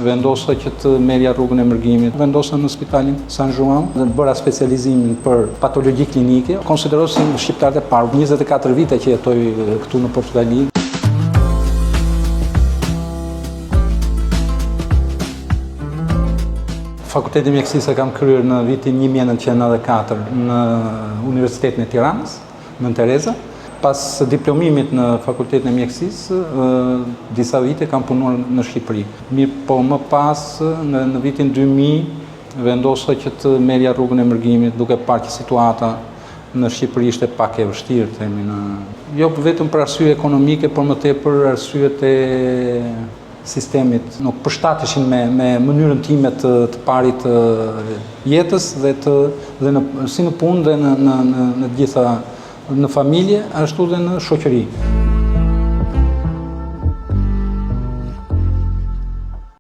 vendosa që të merja rrugën e mërgimit. Vendosa në spitalin San Juan dhe bëra specializimin për patologji klinike. Konsiderohet si shqiptarët e parë. 24 vite që jetoj këtu në Portugali. Fakultetin e mjekësisë kam kryer në vitin 1994 në Universitetin e Tiranës, në Tereza. Pas diplomimit në Fakultetin e mjekësisë, disa vite kam punuar në Shqipëri. Mirë po më pas, në vitin 2000, vendosa që të merja rrugën e mërgimit, duke parë që situata në Shqipëri ishte pak e vështirë, themi në... Jo vetëm për arsye ekonomike, por më tepër arsyet e sistemit. Nuk përshtateshin me mënyrën time të parit jetës dhe si në punë dhe në gjitha në familje, ashtu dhe në shoqëri.